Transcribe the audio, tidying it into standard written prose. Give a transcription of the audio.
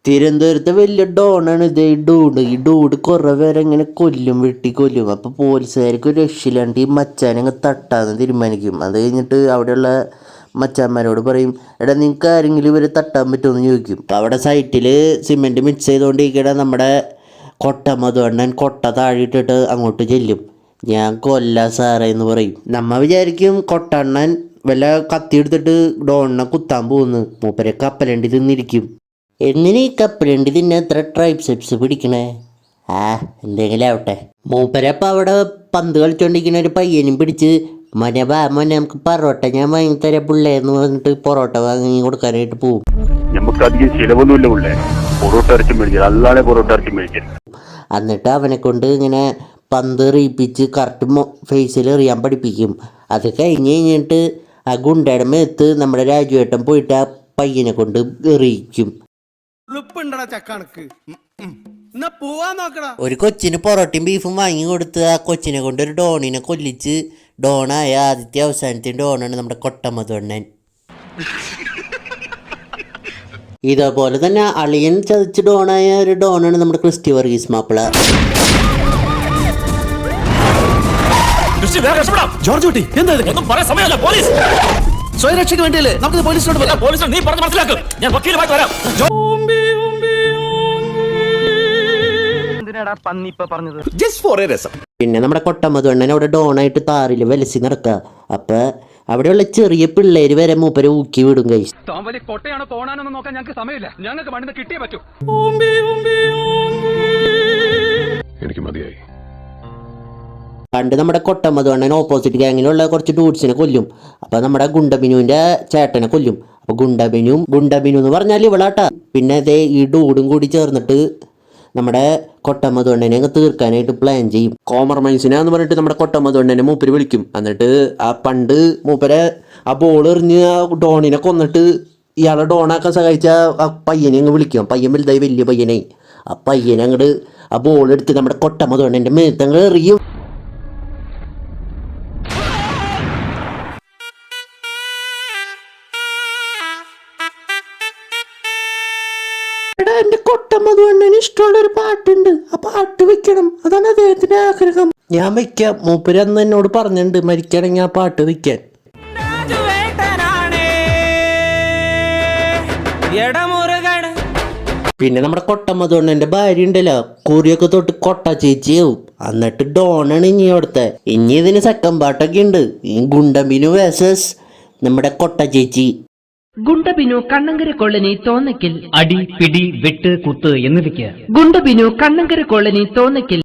തിരുവനന്തപുരത്തെ വലിയ ഡോണാണ് ഇത്. ഈ ഡൂഡ് കുറെ പേരെ ഇങ്ങനെ വെട്ടിക്കൊല്ലും. അപ്പൊ പോലീസുകാർക്ക് ഒരു രക്ഷയില്ലാണ്ട് ഈ മച്ചാനങ്ങ് തട്ടാന്ന് തീരുമാനിക്കും. അത് കഴിഞ്ഞിട്ട് അവിടെയുള്ള മച്ചാന്മാരോട് പറയും, എടാ നിങ്ങൾക്ക് ആരെങ്കിലും ഇവരെ തട്ടാൻ പറ്റുമെന്ന് ചോദിക്കും. അപ്പം അവിടെ സൈറ്റിൽ സിമെൻറ്റ് മിക്സ് ചെയ്തുകൊണ്ടിരിക്കണ നമ്മുടെ കൊട്ട മധുവണ്ണൻ കൊട്ട താഴെയിട്ടിട്ട് അങ്ങോട്ട് ചെല്ലും. ഞാൻ കൊല്ല സാറേ എന്ന് പറയും. നമ്മ വിചാരിക്കും കൊട്ടണ്ണൻ വല്ല കത്തി എടുത്തിട്ട് ഡോണിനെ കുത്താൻ പോകുന്നു. മൂപ്പരെ കപ്പലണ്ടി തിന്നിരിക്കും. എങ്ങനെ ഈ കപ്പലണ്ടി തിന്നെ എത്ര ട്രൈപ്സിപ്സ് പിടിക്കണേ? എന്തെങ്കിലും ആവട്ടെ. മൂപ്പരപ്പം അവിടെ പന്ത് കളിച്ചോണ്ടിരിക്കുന്ന ഒരു പയ്യനും പിടിച്ച്, മോനെ നമുക്ക് പൊറോട്ട ഞാൻ വാങ്ങി തരാം പിള്ളേന്ന് പറഞ്ഞിട്ട് പൊറോട്ട വാങ്ങി കൊടുക്കാനായിട്ട് പോവും. നമുക്ക് അധികം ചിലവൊന്നുമില്ല പിള്ളേ, പൊറോട്ട ഇറച്ചി മേടിക്കാം, അല്ലാതെ പൊറോട്ട ഇറച്ചി മേടിക്കാം. എന്നിട്ട് അവനെ കൊണ്ട് ഇങ്ങനെ പന്ത് എറിയിപ്പിച്ച് കറക്റ്റ് ഫേസിൽ എറിയാൻ പഠിപ്പിക്കും. അത് കഴിഞ്ഞിട്ട് ആ ഗുണ്ടയുടെ മേത്ത് നമ്മുടെ രാജുവേട്ടൻ പോയിട്ട് ആ പയ്യനെ കൊണ്ട് എറിയിക്കും. ഒരു കൊച്ചിന് പൊറോട്ടയും ബീഫും വാങ്ങി കൊടുത്ത് ആ കൊച്ചിനെ കൊണ്ട് ഒരു ഡോണിനെ കൊല്ലിച്ച് ഡോണായ ആദ്യത്തെ അവസാനത്തെ ഡോണാണ് നമ്മുടെ കൊട്ട മധുവണ്ണൻ. ഇതേപോലെ തന്നെ അളിയൻ ചതിച്ച് ഡോണായ ഒരു ഡോണാണ് നമ്മുടെ ക്രിസ്റ്റി വർഗീസ് മാപ്പിള. സ്വയരക്ഷയ്ക്ക് വേണ്ടിയല്ലേ നമുക്ക് പോലീസിനോട് നീ പറഞ്ഞ് മനസ്സിലാക്കും. ഞാൻ വക്കീലുമായിട്ട് വരാം. പിന്നെ നമ്മുടെ കൊട്ട മധുവണ്ണൻ അവിടെ ഡോണായിട്ട് താറില് വലസി നടക്കുക. അപ്പൊ അവിടെയുള്ള ചെറിയ പിള്ളേര് വരെ മൂപ്പരെ ഊക്കി വിടും. കൈസ് കൊട്ടയാണോ പോണാനൊന്നും നോക്കാൻ ഞങ്ങൾക്ക് സമയമില്ല, ഞങ്ങൾക്ക് മണ്ണിന് കിട്ടിയേ പറ്റൂ. എനിക്ക് മതിയായി. പണ്ട് നമ്മുടെ കൊട്ട മധുവണ്ണൻ ഓപ്പോസിറ്റ് ഗാങ്ങിലുള്ള കുറച്ച് ഡൂഡ്സിനെ കൊല്ലും. അപ്പൊ നമ്മുടെ ഗുണ്ടബിനുവിന്റെ ചേട്ടനെ കൊല്ലും. അപ്പൊ ഗുണ്ടബിനു എന്ന് പറഞ്ഞാൽ ഇവളാട്ടാ. പിന്നെ അതേ ഈ ഡൂഡും കൂടി ചേർന്നിട്ട് നമ്മുടെ കൊട്ട മധുവണ്ണനെ അങ്ങ് തീർക്കാനായിട്ട് പ്ലാൻ ചെയ്യും. കോംപ്രമൈസിനാന്ന് പറഞ്ഞിട്ട് നമ്മുടെ കൊട്ട മധുവണ്ണനെ മൂപ്പര് വിളിക്കും. എന്നിട്ട് ആ പണ്ട് മൂപ്പരെ ആ ബോൾ എറിഞ്ഞ് ആ ഡോണിനെ കൊന്നിട്ട് ഇയാളെ ഡോണാക്കാൻ സഹായിച്ച ആ പയ്യനെ അങ്ങ് വിളിക്കും. പയ്യൻ വലുതായി വലിയ പയ്യനായി. ആ പയ്യനെ അങ്ങോട്ട് ആ ബോൾ എടുത്ത് നമ്മുടെ കൊട്ട മധുവണ്ണന്റെ മേത്തങ്ങ് എറിയും. എന്റെ കൊട്ട മധുവണ്ണന് ഇഷ്ടമുള്ളൊരു പാട്ടുണ്ട്, ആ പാട്ട് വെക്കണം, അതാണ് അദ്ദേഹത്തിന്റെ ആഗ്രഹം. ഞാൻ വെക്കാം. മൂപ്പര് അന്ന് എന്നോട് പറഞ്ഞിട്ടുണ്ട് മരിക്കണമെങ്കിൽ ആ പാട്ട് വെക്കാൻ. പിന്നെ നമ്മുടെ കൊട്ട മധുവണ്ണന്റെ ഭാര്യ ഉണ്ടല്ലോ, കുറിയൊക്കെ തൊട്ട് കൊട്ട ചേച്ചിയാവും. എന്നിട്ട് ഡോണാണ് ഇനി അവിടുത്തെ. ഇനി ഇതിന് സെക്കൻഡ് പാട്ടൊക്കെ ഉണ്ട്. ഈ ഗുണ്ടബിനു വേഴ്സസ് നമ്മുടെ കൊട്ട ചേച്ചി. ഗുണ്ടബിനു കണ്ണങ്കര കോളനി തോന്നയ്ക്കൽ. അടി പിടി വെട്ട് കുത്ത് എന്നിവയ്ക്ക് ഗുണ്ടബിനു കണ്ണങ്കര കോളനി തോന്നയ്ക്കൽ.